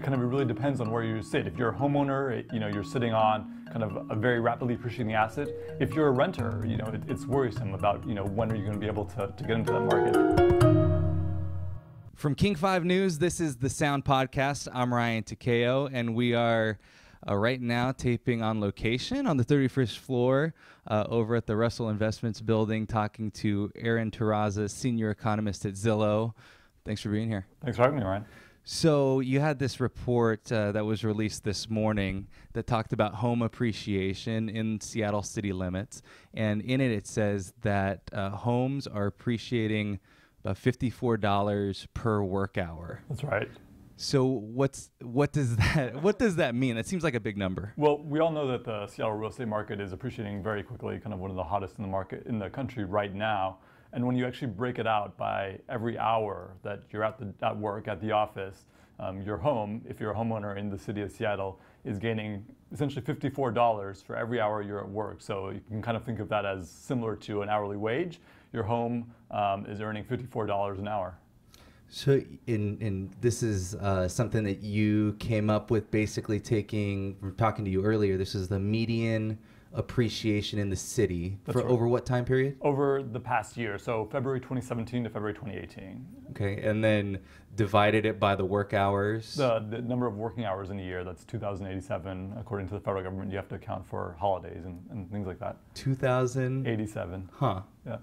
kind of really depends on where you sit. If you're a homeowner, you're sitting on kind of a very rapidly appreciating asset. If you're a renter, it's worrisome about, when are you going to be able to get into that market. From King 5 News, this is the Sound Podcast. I'm Ryan Takeo, and we are right now taping on location on the 31st floor over at the Russell Investments building, talking to Aaron Terraza, senior economist at Zillow. Thanks for being here. Thanks for having me, Ryan. So you had this report that was released this morning that talked about home appreciation in Seattle city limits. And in it, it says that homes are appreciating about $54 per work hour. That's right. So what does that mean? That seems like a big number. Well, we all know that the Seattle real estate market is appreciating very quickly, kind of one of the hottest in the market in the country right now. And when you actually break it out by every hour that you're at work, at the office, your home, if you're a homeowner in the city of Seattle, is gaining essentially $54 for every hour you're at work. So you can kind of think of that as similar to an hourly wage. Your home is earning $54 an hour. So this is something that you came up with, basically from talking to you earlier. This is the median appreciation in the city. That's right. Over what time period? Over the past year, so February 2017 to February 2018. Okay, and then divided it by the work hours? The number of working hours in a year, that's 2,087. According to the federal government, you have to account for holidays and things like that. 2,087? Huh. Yeah.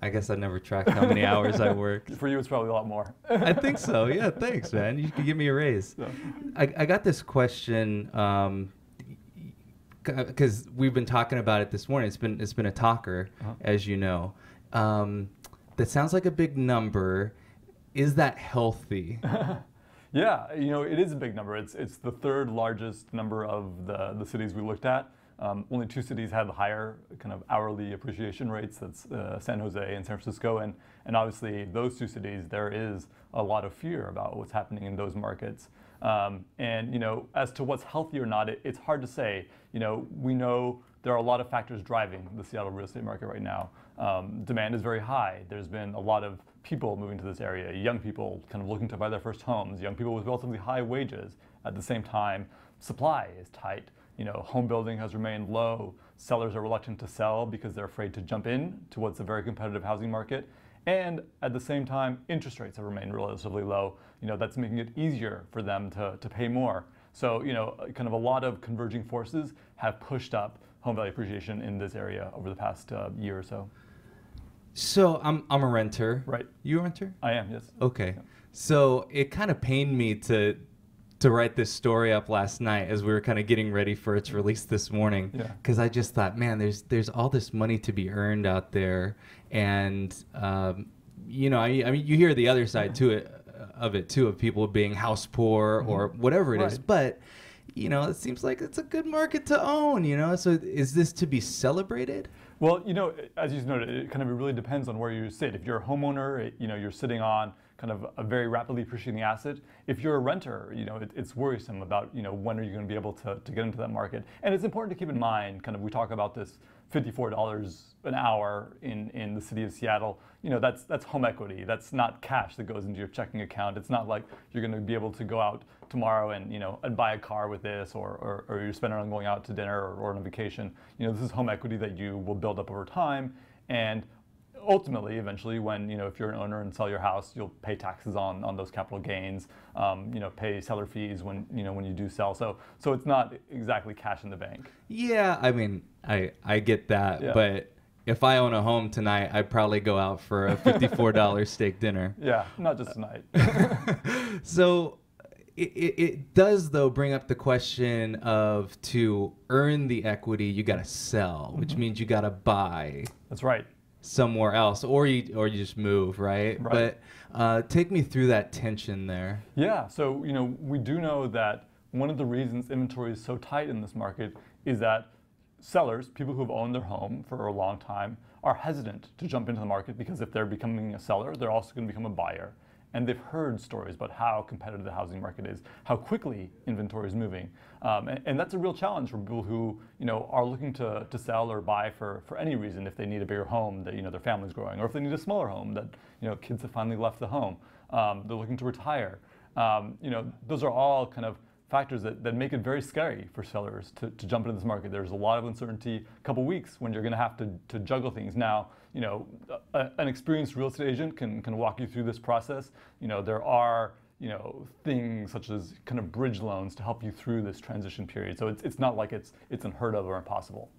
I guess I never tracked how many hours I worked. For you, it's probably a lot more. I think so. Yeah, thanks, man. You could give me a raise. Yeah. I got this question because we've been talking about it this morning. It's been a talker, as you know. That sounds like a big number. Is that healthy? Yeah, it is a big number. It's the third largest number of the cities we looked at. Only two cities had higher kind of hourly appreciation rates. That's San Jose and San Francisco, and obviously those two cities, there is a lot of fear about what's happening in those markets. And as to what's healthy or not, it's hard to say. We know there are a lot of factors driving the Seattle real estate market right now. Demand is very high. There's been a lot of people moving to this area, young people kind of looking to buy their first homes, young people with relatively high wages. At the same time, supply is tight. Home building has remained low. Sellers are reluctant to sell because they're afraid to jump in to what's a very competitive housing market. And at the same time, interest rates have remained relatively low. That's making it easier for them to pay more. So, kind of a lot of converging forces have pushed up home value appreciation in this area over the past year or so. So I'm a renter. Right. You a renter? I am, yes. Okay. Yeah. So it kind of pained me to write this story up last night as we were kind of getting ready for its release this morning. Yeah. Because I just thought, man, there's all this money to be earned out there, and I mean, you hear the other side of it too, of people being house poor or whatever it is, but it seems like it's a good market to own. So is this to be celebrated? Well, as you noted, it kind of really depends on where you sit. If you're a homeowner, you're sitting on kind of a very rapidly appreciating asset. If you're a renter, it's worrisome about, when are you going to be able to get into that market. And it's important to keep in mind, kind of, we talk about this $54 an hour in the city of Seattle. That's home equity. That's not cash that goes into your checking account. It's not like you're going to be able to go out tomorrow and buy a car with this, or you're spending on going out to dinner or on a vacation. This is home equity that you will build up over time, and ultimately, eventually, when if you're an owner and sell your house, you'll pay taxes on those capital gains. Pay seller fees when you do sell. So it's not exactly cash in the bank. Yeah, I mean, I get that, yeah. But if I own a home tonight, I'd probably go out for a $54 steak dinner. Yeah, not just tonight. So it does, though, bring up the question of, to earn the equity, you got to sell, which means you got to buy. That's right. Somewhere else, or you just move, right? But take me through that tension there. Yeah, so we do know that one of the reasons inventory is so tight in this market is that sellers, people who have owned their home for a long time, are hesitant to jump into the market, because if they're becoming a seller, they're also going to become a buyer. And they've heard stories about how competitive the housing market is, how quickly inventory is moving. And that's a real challenge for people who are looking to sell or buy for any reason. If they need a bigger home that their family's growing, or if they need a smaller home that kids have finally left the home, they're looking to retire. Those are all kind of factors that make it very scary for sellers to jump into this market. There's a lot of uncertainty. A couple weeks when you're going to have to juggle things. Now, an experienced real estate agent can walk you through this process. There are things such as kind of bridge loans to help you through this transition period. So it's not like it's unheard of or impossible.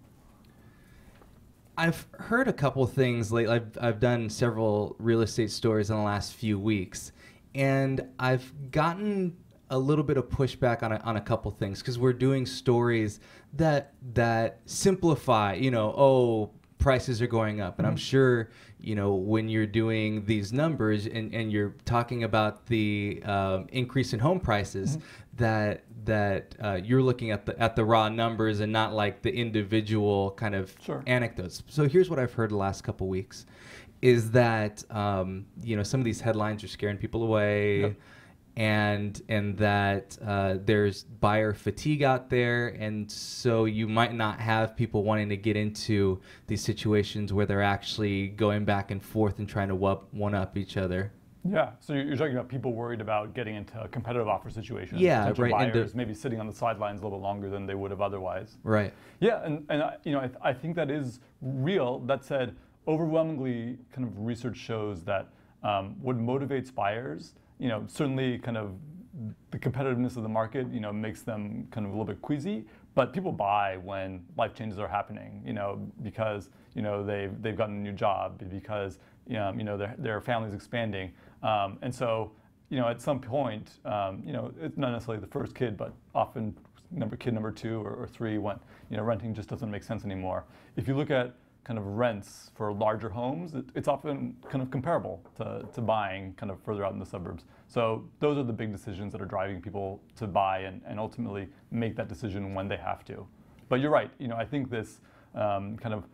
I've heard a couple things lately. I've done several real estate stories in the last few weeks, and I've gotten a little bit of pushback on a couple things because we're doing stories that simplify, prices are going up. And I'm sure, when you're doing these numbers and you're talking about the increase in home prices, that you're looking at the raw numbers and not like the individual kind of anecdotes. So here's what I've heard the last couple weeks is that, some of these headlines are scaring people away. Yep. And that there's buyer fatigue out there, and so you might not have people wanting to get into these situations where they're actually going back and forth and trying to one-up each other. Yeah, so you're talking about people worried about getting into a competitive offer situation. Yeah, right. Buyers and maybe sitting on the sidelines a little bit longer than they would have otherwise. Right. Yeah, and I think that is real. That said, overwhelmingly, kind of research shows that what motivates buyers, certainly kind of the competitiveness of the market, makes them kind of a little bit queasy. But people buy when life changes are happening, because they've gotten a new job, because their family's expanding, and so at some point, it's not necessarily the first kid, but often kid number 2 or 3 when renting just doesn't make sense anymore. If you look at kind of rents for larger homes, it's often kind of comparable to buying kind of further out in the suburbs. So those are the big decisions that are driving people to buy and ultimately make that decision when they have to. But you're right, I think this kind of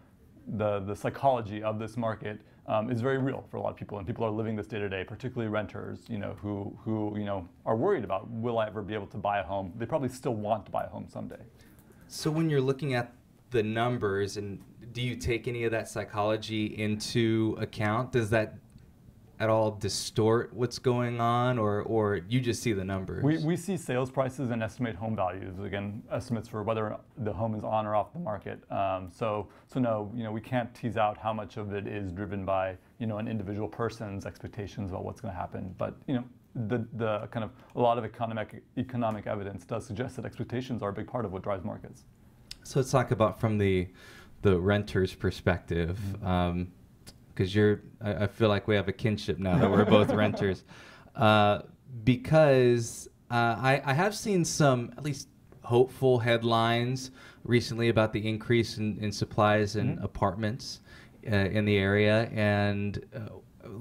the psychology of this market is very real for a lot of people, and people are living this day to day, particularly renters, who are worried about, will I ever be able to buy a home? They probably still want to buy a home someday. So when you're looking at the numbers, and do you take any of that psychology into account? Does that at all distort what's going on, or you just see the numbers? We see sales prices and estimate home values. Again, estimates for whether the home is on or off the market. So no, we can't tease out how much of it is driven by an individual person's expectations about what's going to happen. But the kind of a lot of economic evidence does suggest that expectations are a big part of what drives markets. So let's talk about from the renter's perspective, because I feel like we have a kinship now that we're both renters, because I have seen some at least hopeful headlines recently about the increase in supplies and apartments in the area, and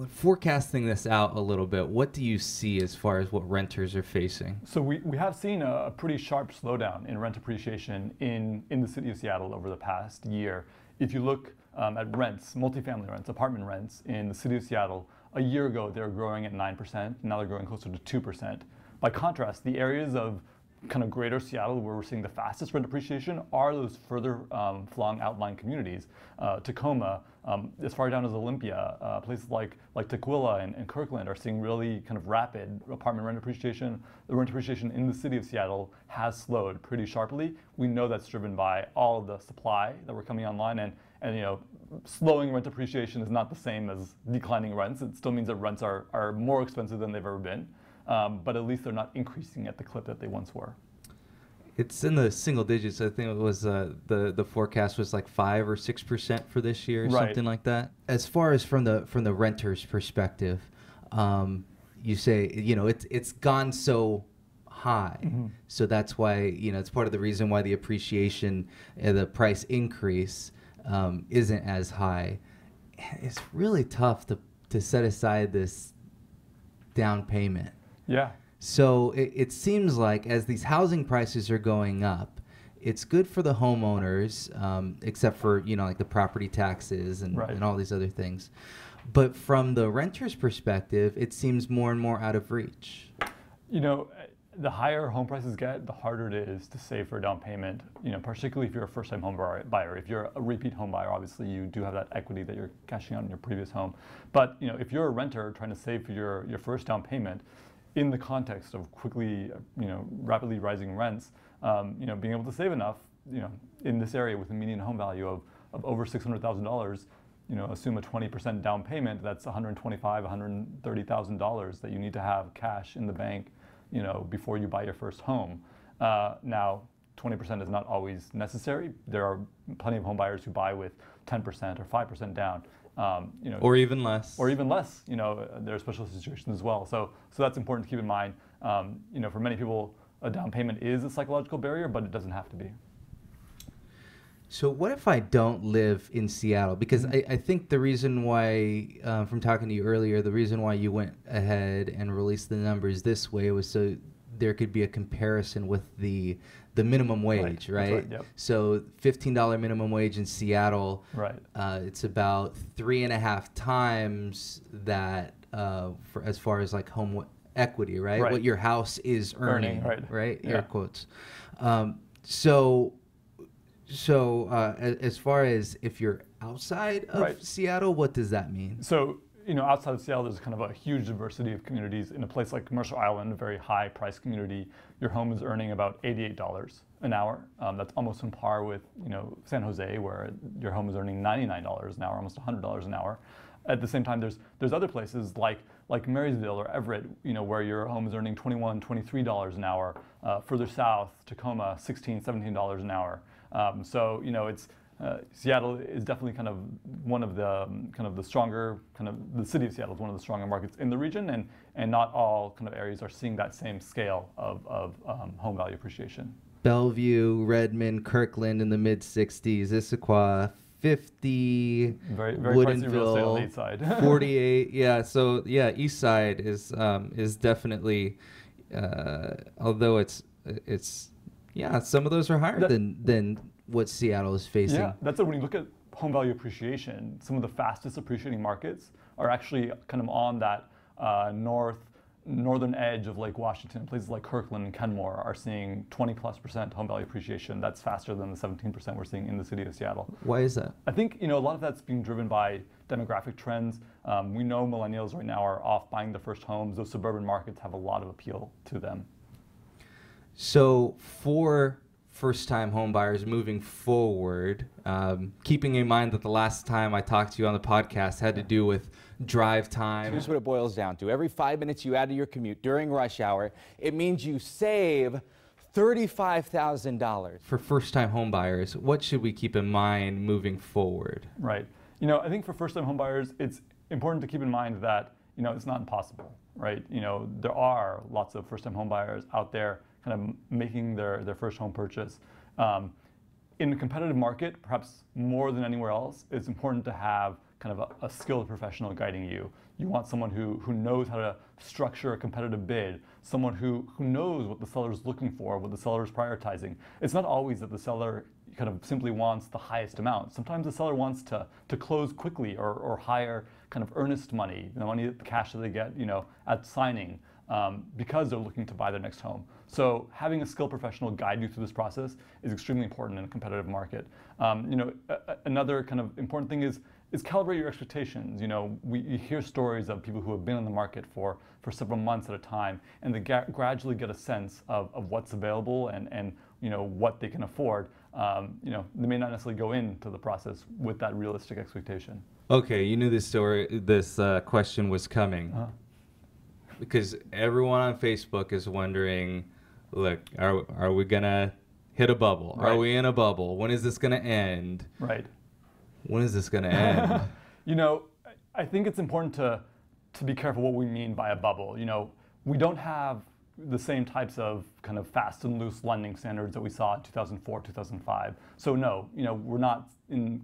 forecasting this out a little bit, what do you see as far as what renters are facing? So we have seen a pretty sharp slowdown in rent appreciation in the city of Seattle over the past year. If you look at rents, multifamily rents, apartment rents in the city of Seattle, a year ago they were growing at 9%, now they're growing closer to 2%. By contrast, the areas of kind of greater Seattle where we're seeing the fastest rent appreciation are those further flung outlying communities. Tacoma, as far down as Olympia, places like Tukwila and Kirkland are seeing really kind of rapid apartment rent appreciation. The rent appreciation in the city of Seattle has slowed pretty sharply. We know that's driven by all of the supply that we're coming online, and slowing rent appreciation is not the same as declining rents. It still means that rents are more expensive than they've ever been. But at least they're not increasing at the clip that they once were. It's in the single digits. I think it was the forecast was like 5 or 6% for this year, something like that. As far as from the renter's perspective, you say it's gone so high, so that's why it's part of the reason why the appreciation, the price increase isn't as high. It's really tough to set aside this down payment. Yeah. So it seems like as these housing prices are going up, it's good for the homeowners, except for like the property taxes and all these other things. But from the renter's perspective, it seems more and more out of reach. The higher home prices get, the harder it is to save for a down payment, particularly if you're a first-time home buyer. If you're a repeat home buyer, obviously you do have that equity that you're cashing out in your previous home. But if you're a renter trying to save for your first down payment, in the context of quickly, rapidly rising rents, being able to save enough, in this area with a median home value of over $600,000, assume a 20% down payment, that's $125,000, $130,000 that you need to have cash in the bank, before you buy your first home. Now, 20% is not always necessary. There are plenty of home buyers who buy with 10% or 5% down. Or even less. Or even less. There are special situations as well. So that's important to keep in mind. For many people, a down payment is a psychological barrier, but it doesn't have to be. So what if I don't live in Seattle? Because I think the reason why, from talking to you earlier, the reason why you went ahead and released the numbers this way was so there could be a comparison with the minimum wage, right? Yep. So $15 minimum wage in Seattle, right? It's about 3.5 times that for as far as like home equity, right? What your house is earning, right? Yeah. Air quotes. So as far as if you're outside of Seattle, what does that mean? So, outside of Seattle, there's kind of a huge diversity of communities. In a place like Commercial Island, a very high price community, your home is earning about $88 an hour. That's almost on par with, San Jose, where your home is earning $99 an hour, almost $100 an hour. At the same time, there's other places like Marysville or Everett, where your home is earning $21, $23 an hour. Further south, Tacoma, $16, $17 an hour. So it's Seattle is definitely kind of one of the stronger the city of Seattle is one of the stronger markets in the region, and not all kind of areas are seeing that same scale of home value appreciation. Bellevue, Redmond, Kirkland in the mid 60s, Issaquah 50, very pricey real estate on the east side. 48, yeah. So yeah, east side is definitely, although it's some of those are higher than what Seattle is facing. Yeah, that's it. When you look at home value appreciation, some of the fastest appreciating markets are actually kind of on that northern edge of Lake Washington. Places like Kirkland and Kenmore are seeing 20+% home value appreciation. That's faster than the 17% we're seeing in the city of Seattle. Why is that? I think a lot of that's being driven by demographic trends. We know millennials right now are off buying their first homes. Those suburban markets have a lot of appeal to them. So for first-time home buyers moving forward, keeping in mind that the last time I talked to you on the podcast had to do with drive time. Here's what it boils down to. Every 5 minutes you add to your commute during rush hour, it means you save $35,000. For first-time home buyers, what should we keep in mind moving forward? Right. I think for first-time home buyers, it's important to keep in mind that, it's not impossible, right? There are lots of first-time home buyers out there kind of making their first home purchase. In a competitive market, perhaps more than anywhere else, it's important to have kind of a skilled professional guiding you. You want someone who knows how to structure a competitive bid, someone who knows what the seller is looking for, what the seller is prioritizing. It's not always that the seller kind of simply wants the highest amount. Sometimes the seller wants to close quickly or hire kind of earnest money, the cash that they get, at signing, because they're looking to buy their next home. So having a skilled professional guide you through this process is extremely important in a competitive market. Another kind of important thing is calibrate your expectations. You hear stories of people who have been on the market for several months at a time, and they gradually get a sense of what's available and what they can afford. They may not necessarily go into the process with that realistic expectation. Okay, you knew this question was coming. Because everyone on Facebook is wondering, look, are we gonna hit a bubble? Right. Are we in a bubble? When is this gonna end? Right. When is this gonna end? I think it's important to be careful what we mean by a bubble. We don't have the same types of kind of fast and loose lending standards that we saw in 2004, 2005. So no, we're not going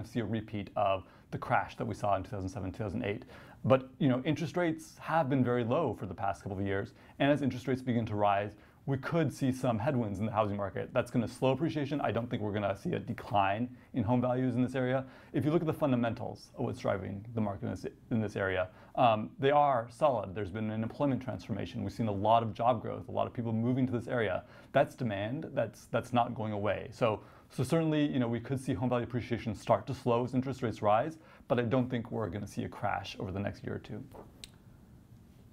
to see a repeat of the crash that we saw in 2007, 2008. But interest rates have been very low for the past couple of years, and as interest rates begin to rise, we could see some headwinds in the housing market. That's going to slow appreciation. I don't think we're going to see a decline in home values in this area. If you look at the fundamentals of what's driving the market in this area, they are solid. There's been an employment transformation. We've seen a lot of job growth, a lot of people moving to this area. That's demand. That's not going away. So certainly, we could see home value appreciation start to slow as interest rates rise, but I don't think we're going to see a crash over the next year or two.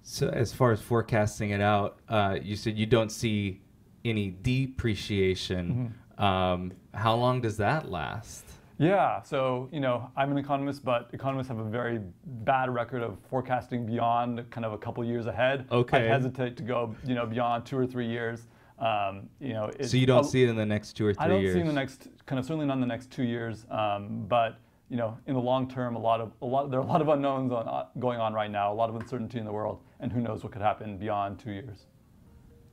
So as far as forecasting it out, you said you don't see any depreciation. How long does that last? Yeah, so I'm an economist, but economists have a very bad record of forecasting beyond kind of a couple years ahead. Okay. I hesitate to go beyond 2 or 3 years. So you don't see it in the next 2 or 3 years? I don't see in the next certainly not in the next 2 years. But in the long term, there are a lot of unknowns going on right now, a lot of uncertainty in the world, and who knows what could happen beyond 2 years.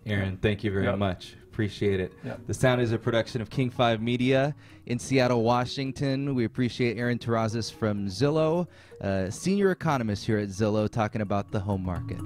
Aaron, thank you very much. Appreciate it. Yep. The Sound is a production of King 5 Media in Seattle, Washington. We appreciate Aaron Terrazas from Zillow, senior economist here at Zillow, talking about the home market.